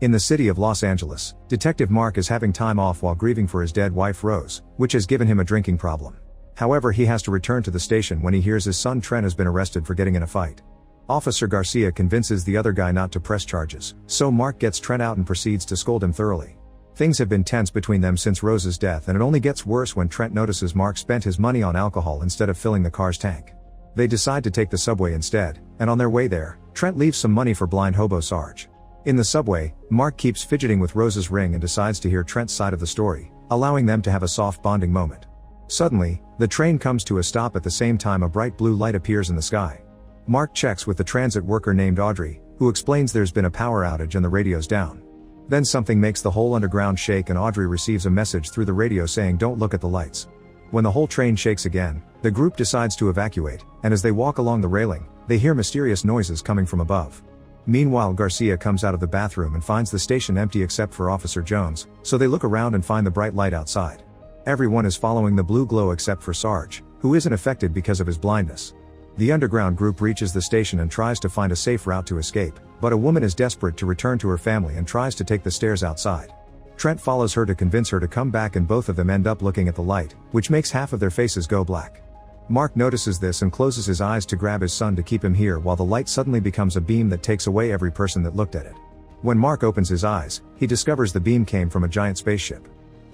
In the city of Los Angeles, Detective Mark is having time off while grieving for his dead wife Rose, which has given him a drinking problem. However, he has to return to the station when he hears his son Trent has been arrested for getting in a fight. Officer Garcia convinces the other guy not to press charges, so Mark gets Trent out and proceeds to scold him thoroughly. Things have been tense between them since Rose's death, and it only gets worse when Trent notices Mark spent his money on alcohol instead of filling the car's tank. They decide to take the subway instead, and on their way there, Trent leaves some money for blind hobo Sarge. In the subway, Mark keeps fidgeting with Rose's ring and decides to hear Trent's side of the story, allowing them to have a soft bonding moment. Suddenly, the train comes to a stop at the same time a bright blue light appears in the sky. Mark checks with the transit worker named Audrey, who explains there's been a power outage and the radio's down. Then something makes the whole underground shake and Audrey receives a message through the radio saying don't look at the lights. When the whole train shakes again, the group decides to evacuate, and as they walk along the railing, they hear mysterious noises coming from above. Meanwhile, Garcia comes out of the bathroom and finds the station empty except for Officer Jones, so they look around and find the bright light outside. Everyone is following the blue glow except for Sarge, who isn't affected because of his blindness. The underground group reaches the station and tries to find a safe route to escape, but a woman is desperate to return to her family and tries to take the stairs outside. Trent follows her to convince her to come back and both of them end up looking at the light, which makes half of their faces go black. Mark notices this and closes his eyes to grab his son to keep him here while the light suddenly becomes a beam that takes away every person that looked at it. When Mark opens his eyes, he discovers the beam came from a giant spaceship.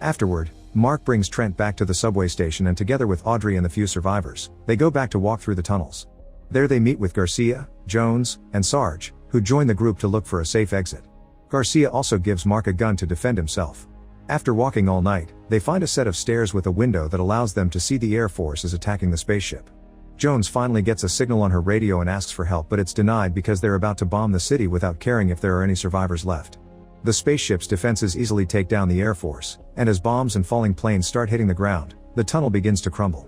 Afterward, Mark brings Trent back to the subway station and together with Audrey and the few survivors, they go back to walk through the tunnels. There they meet with Garcia, Jones, and Sarge, who join the group to look for a safe exit. Garcia also gives Mark a gun to defend himself. After walking all night, they find a set of stairs with a window that allows them to see the Air Force is attacking the spaceship. Jones finally gets a signal on her radio and asks for help, but it's denied because they're about to bomb the city without caring if there are any survivors left. The spaceship's defenses easily take down the Air Force, and as bombs and falling planes start hitting the ground, the tunnel begins to crumble.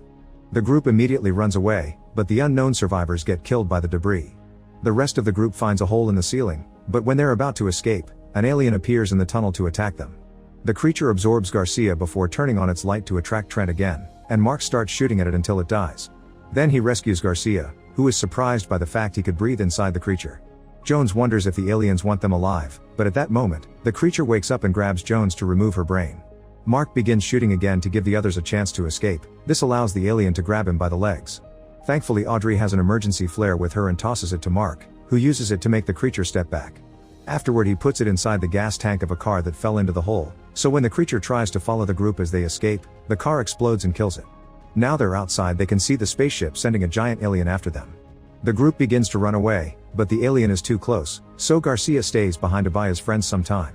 The group immediately runs away, but the unknown survivors get killed by the debris. The rest of the group finds a hole in the ceiling, but when they're about to escape, an alien appears in the tunnel to attack them. The creature absorbs Garcia before turning on its light to attract Trent again, and Mark starts shooting at it until it dies. Then he rescues Garcia, who is surprised by the fact he could breathe inside the creature. Jones wonders if the aliens want them alive, but at that moment, the creature wakes up and grabs Jones to remove her brain. Mark begins shooting again to give the others a chance to escape. This allows the alien to grab him by the legs. Thankfully, Audrey has an emergency flare with her and tosses it to Mark, who uses it to make the creature step back. Afterward, he puts it inside the gas tank of a car that fell into the hole, so when the creature tries to follow the group as they escape, the car explodes and kills it. Now they're outside, they can see the spaceship sending a giant alien after them. The group begins to run away, but the alien is too close, so Garcia stays behind to buy his friends some time.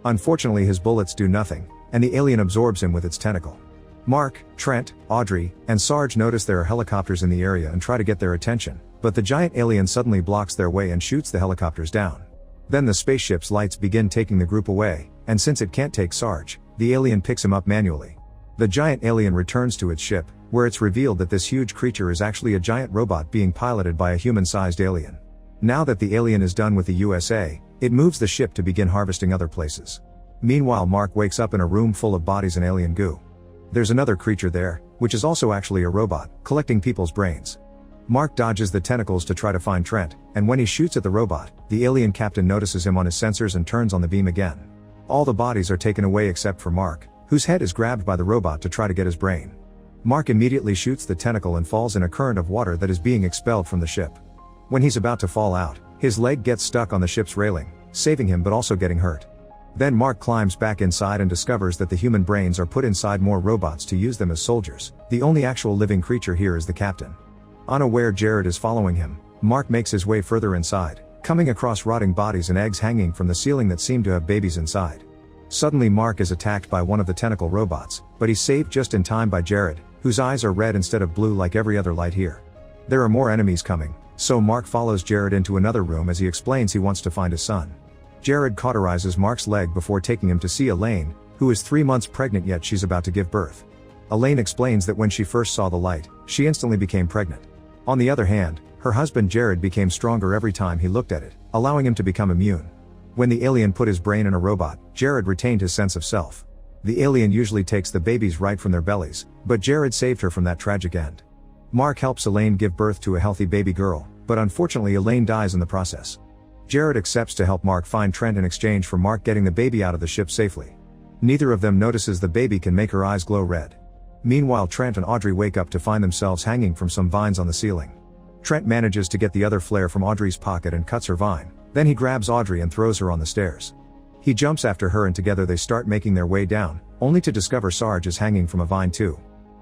Unfortunately, his bullets do nothing, and the alien absorbs him with its tentacle. Mark, Trent, Audrey, and Sarge notice there are helicopters in the area and try to get their attention, but the giant alien suddenly blocks their way and shoots the helicopters down. Then the spaceship's lights begin taking the group away, and since it can't take Sarge, the alien picks him up manually. The giant alien returns to its ship, where it's revealed that this huge creature is actually a giant robot being piloted by a human-sized alien. Now that the alien is done with the USA, it moves the ship to begin harvesting other places. Meanwhile, Mark wakes up in a room full of bodies and alien goo. There's another creature there, which is also actually a robot, collecting people's brains. Mark dodges the tentacles to try to find Trent, and when he shoots at the robot, the alien captain notices him on his sensors and turns on the beam again. All the bodies are taken away except for Mark, whose head is grabbed by the robot to try to get his brain. Mark immediately shoots the tentacle and falls in a current of water that is being expelled from the ship. When he's about to fall out, his leg gets stuck on the ship's railing, saving him but also getting hurt. Then Mark climbs back inside and discovers that the human brains are put inside more robots to use them as soldiers. The only actual living creature here is the captain. Unaware Jared is following him, Mark makes his way further inside, coming across rotting bodies and eggs hanging from the ceiling that seem to have babies inside. Suddenly Mark is attacked by one of the tentacle robots, but he's saved just in time by Jared, whose eyes are red instead of blue like every other light here. There are more enemies coming, so Mark follows Jared into another room as he explains he wants to find his son. Jared cauterizes Mark's leg before taking him to see Elaine, who is 3 months pregnant yet she's about to give birth. Elaine explains that when she first saw the light, she instantly became pregnant. On the other hand, her husband Jared became stronger every time he looked at it, allowing him to become immune. When the alien put his brain in a robot, Jared retained his sense of self. The alien usually takes the babies right from their bellies, but Jared saved her from that tragic end. Mark helps Elaine give birth to a healthy baby girl, but unfortunately Elaine dies in the process. Jared accepts to help Mark find Trent in exchange for Mark getting the baby out of the ship safely. Neither of them notices the baby can make her eyes glow red. Meanwhile, Trent and Audrey wake up to find themselves hanging from some vines on the ceiling. Trent manages to get the other flare from Audrey's pocket and cuts her vine, then he grabs Audrey and throws her on the stairs. He jumps after her and together they start making their way down, only to discover Sarge is hanging from a vine too.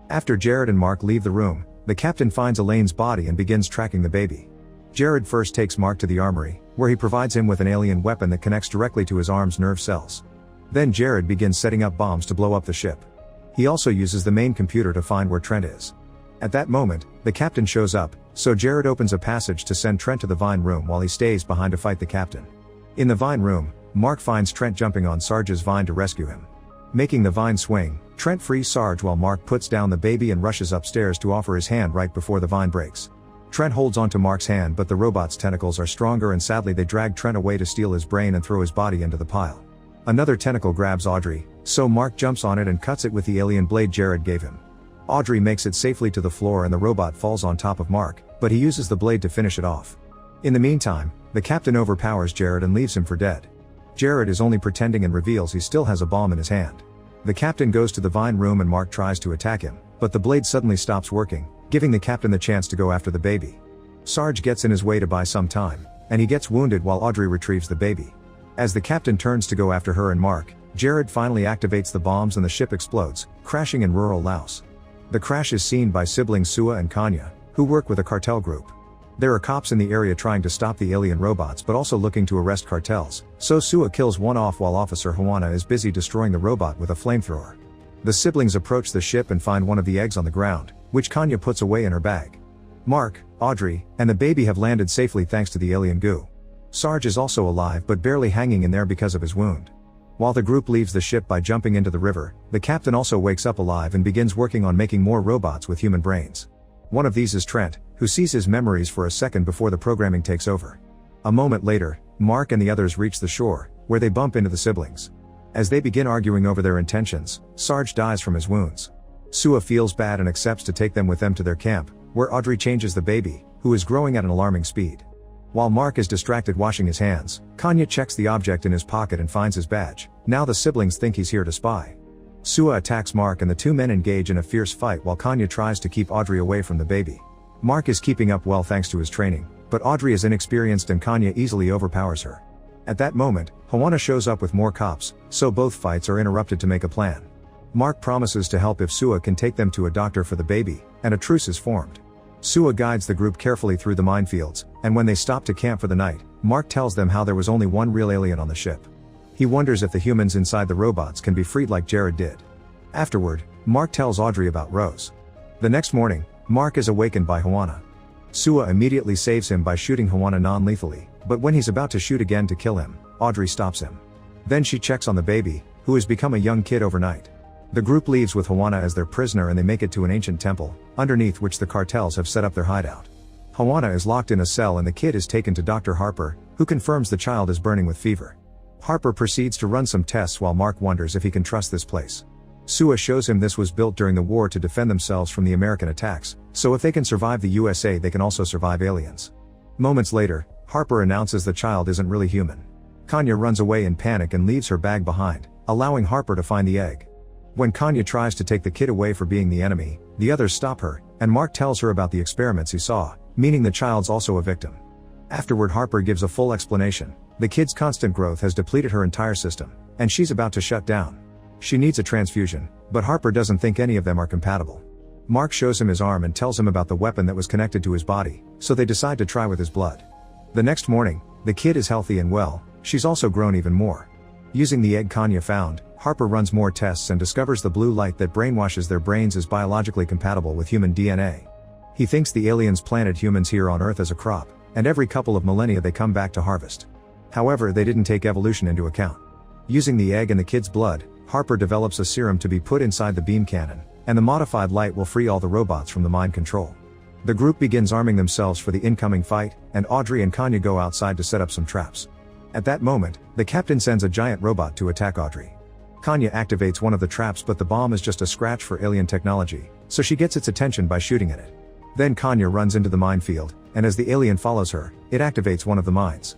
After Jared and Mark leave the room, the captain finds Elaine's body and begins tracking the baby. Jared first takes Mark to the armory, where he provides him with an alien weapon that connects directly to his arm's nerve cells. Then Jared begins setting up bombs to blow up the ship. He also uses the main computer to find where Trent is. At that moment, the captain shows up, so Jared opens a passage to send Trent to the vine room while he stays behind to fight the captain. In the vine room, Mark finds Trent jumping on Sarge's vine to rescue him. Making the vine swing, Trent frees Sarge while Mark puts down the baby and rushes upstairs to offer his hand right before the vine breaks. Trent holds onto Mark's hand, but the robot's tentacles are stronger and sadly they drag Trent away to steal his brain and throw his body into the pile. Another tentacle grabs Audrey, so Mark jumps on it and cuts it with the alien blade Jared gave him. Audrey makes it safely to the floor and the robot falls on top of Mark, but he uses the blade to finish it off. In the meantime, the captain overpowers Jared and leaves him for dead. Jared is only pretending and reveals he still has a bomb in his hand. The captain goes to the vine room and Mark tries to attack him, but the blade suddenly stops working, giving the captain the chance to go after the baby. Sarge gets in his way to buy some time, and he gets wounded while Audrey retrieves the baby. As the captain turns to go after her and Mark, Jared finally activates the bombs and the ship explodes, crashing in rural Laos. The crash is seen by siblings Sua and Kanya, who work with a cartel group. There are cops in the area trying to stop the alien robots but also looking to arrest cartels, so Sua kills one off while Officer Juana is busy destroying the robot with a flamethrower. The siblings approach the ship and find one of the eggs on the ground, which Kanya puts away in her bag. Mark, Audrey, and the baby have landed safely thanks to the alien goo. Sarge is also alive but barely hanging in there because of his wound. While the group leaves the ship by jumping into the river, the captain also wakes up alive and begins working on making more robots with human brains. One of these is Trent, who sees his memories for a second before the programming takes over. A moment later, Mark and the others reach the shore, where they bump into the siblings. As they begin arguing over their intentions, Sarge dies from his wounds. Sua feels bad and accepts to take them with them to their camp, where Audrey changes the baby, who is growing at an alarming speed. While Mark is distracted washing his hands, Kanya checks the object in his pocket and finds his badge. Now the siblings think he's here to spy. Sua attacks Mark and the two men engage in a fierce fight while Kanya tries to keep Audrey away from the baby. Mark is keeping up well thanks to his training, but Audrey is inexperienced and Kanya easily overpowers her. At that moment, Juana shows up with more cops, so both fights are interrupted to make a plan. Mark promises to help if Sua can take them to a doctor for the baby, and a truce is formed. Sua guides the group carefully through the minefields, and when they stop to camp for the night, Mark tells them how there was only one real alien on the ship. He wonders if the humans inside the robots can be freed like Jared did. Afterward, Mark tells Audrey about Rose. The next morning, Mark is awakened by Juana. Sua immediately saves him by shooting Juana non-lethally, but when he's about to shoot again to kill him, Audrey stops him. Then she checks on the baby, who has become a young kid overnight. The group leaves with Juana as their prisoner and they make it to an ancient temple, underneath which the cartels have set up their hideout. Juana is locked in a cell and the kid is taken to Dr. Harper, who confirms the child is burning with fever. Harper proceeds to run some tests while Mark wonders if he can trust this place. Sua shows him this was built during the war to defend themselves from the American attacks, so if they can survive the USA they can also survive aliens. Moments later, Harper announces the child isn't really human. Kanya runs away in panic and leaves her bag behind, allowing Harper to find the egg. When Kanya tries to take the kid away for being the enemy, the others stop her, and Mark tells her about the experiments he saw, meaning the child's also a victim. Afterward, Harper gives a full explanation. The kid's constant growth has depleted her entire system, and she's about to shut down. She needs a transfusion, but Harper doesn't think any of them are compatible. Mark shows him his arm and tells him about the weapon that was connected to his body, so they decide to try with his blood. The next morning, the kid is healthy and well, she's also grown even more. Using the egg Kanya found, Harper runs more tests and discovers the blue light that brainwashes their brains is biologically compatible with human DNA. He thinks the aliens planted humans here on Earth as a crop, and every couple of millennia they come back to harvest. However, they didn't take evolution into account. Using the egg and the kid's blood, Harper develops a serum to be put inside the beam cannon, and the modified light will free all the robots from the mind control. The group begins arming themselves for the incoming fight, and Audrey and Kanya go outside to set up some traps. At that moment, the captain sends a giant robot to attack Audrey. Kanya activates one of the traps, but the bomb is just a scratch for alien technology, so she gets its attention by shooting at it. Then Kanya runs into the minefield, and as the alien follows her, it activates one of the mines.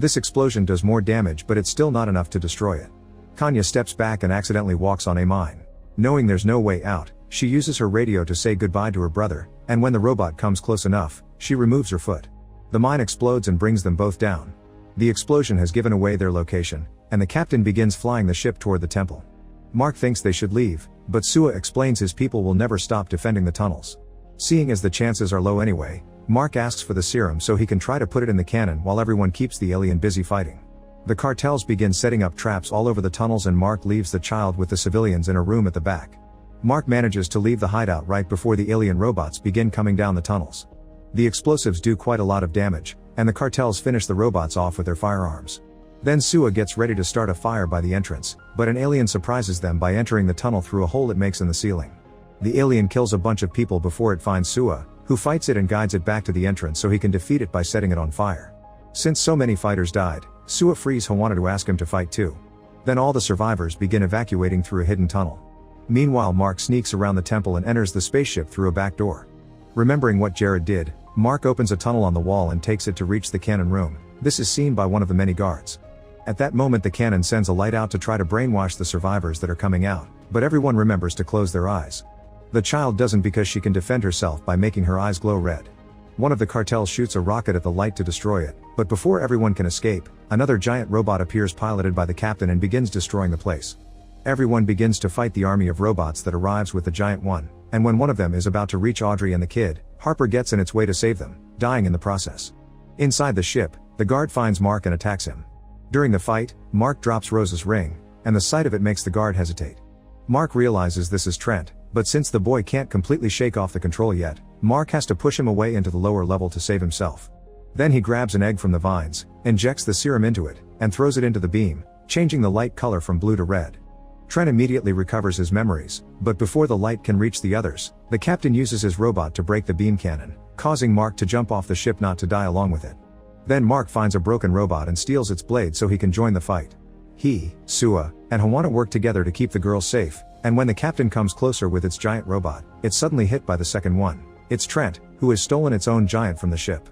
This explosion does more damage, but it's still not enough to destroy it. Kanya steps back and accidentally walks on a mine. Knowing there's no way out, she uses her radio to say goodbye to her brother, and when the robot comes close enough, she removes her foot. The mine explodes and brings them both down. The explosion has given away their location, and the captain begins flying the ship toward the temple. Mark thinks they should leave, but Sua explains his people will never stop defending the tunnels. Seeing as the chances are low anyway, Mark asks for the serum so he can try to put it in the cannon while everyone keeps the alien busy fighting. The cartels begin setting up traps all over the tunnels and Mark leaves the child with the civilians in a room at the back. Mark manages to leave the hideout right before the alien robots begin coming down the tunnels. The explosives do quite a lot of damage, and the cartels finish the robots off with their firearms. Then Sua gets ready to start a fire by the entrance, but an alien surprises them by entering the tunnel through a hole it makes in the ceiling. The alien kills a bunch of people before it finds Sua, who fights it and guides it back to the entrance so he can defeat it by setting it on fire. Since so many fighters died, Sua frees Hawana to ask him to fight too. Then all the survivors begin evacuating through a hidden tunnel. Meanwhile, Mark sneaks around the temple and enters the spaceship through a back door. Remembering what Jared did, Mark opens a tunnel on the wall and takes it to reach the cannon room. This is seen by one of the many guards. At that moment, the cannon sends a light out to try to brainwash the survivors that are coming out, but everyone remembers to close their eyes. The child doesn't because she can defend herself by making her eyes glow red. One of the cartels shoots a rocket at the light to destroy it, but before everyone can escape, another giant robot appears piloted by the captain and begins destroying the place. Everyone begins to fight the army of robots that arrives with the giant one, and when one of them is about to reach Audrey and the kid, Harper gets in its way to save them, dying in the process. Inside the ship, the guard finds Mark and attacks him. During the fight, Mark drops Rose's ring, and the sight of it makes the guard hesitate. Mark realizes this is Trent, but since the boy can't completely shake off the control yet, Mark has to push him away into the lower level to save himself. Then he grabs an egg from the vines, injects the serum into it, and throws it into the beam, changing the light color from blue to red. Trent immediately recovers his memories, but before the light can reach the others, the captain uses his robot to break the beam cannon, causing Mark to jump off the ship not to die along with it. Then Mark finds a broken robot and steals its blade so he can join the fight. He, Sua, and Hawana work together to keep the girls safe, and when the captain comes closer with its giant robot, it's suddenly hit by the second one. It's Trent, who has stolen its own giant from the ship.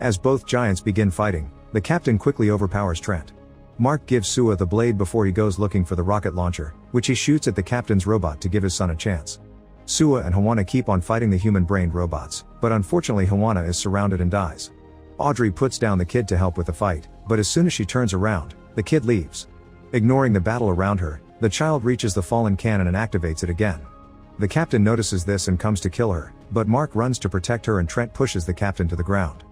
As both giants begin fighting, the captain quickly overpowers Trent. Mark gives Sua the blade before he goes looking for the rocket launcher, which he shoots at the captain's robot to give his son a chance. Sua and Hawana keep on fighting the human-brained robots, but unfortunately Hawana is surrounded and dies. Audrey puts down the kid to help with the fight, but as soon as she turns around, the kid leaves. Ignoring the battle around her, the child reaches the fallen cannon and activates it again. The captain notices this and comes to kill her, but Mark runs to protect her and Trent pushes the captain to the ground.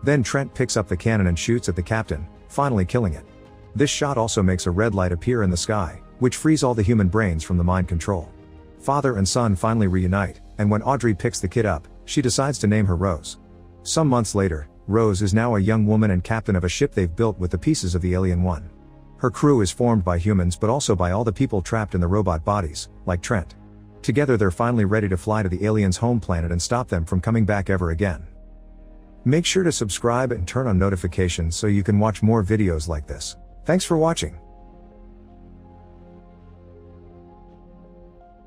Then Trent picks up the cannon and shoots at the captain, finally killing it. This shot also makes a red light appear in the sky, which frees all the human brains from the mind control. Father and son finally reunite, and when Audrey picks the kid up, she decides to name her Rose. Some months later, Rose is now a young woman and captain of a ship they've built with the pieces of the Alien One. Her crew is formed by humans but also by all the people trapped in the robot bodies, like Trent. Together they're finally ready to fly to the aliens' home planet and stop them from coming back ever again. Make sure to subscribe and turn on notifications so you can watch more videos like this. Thanks for watching.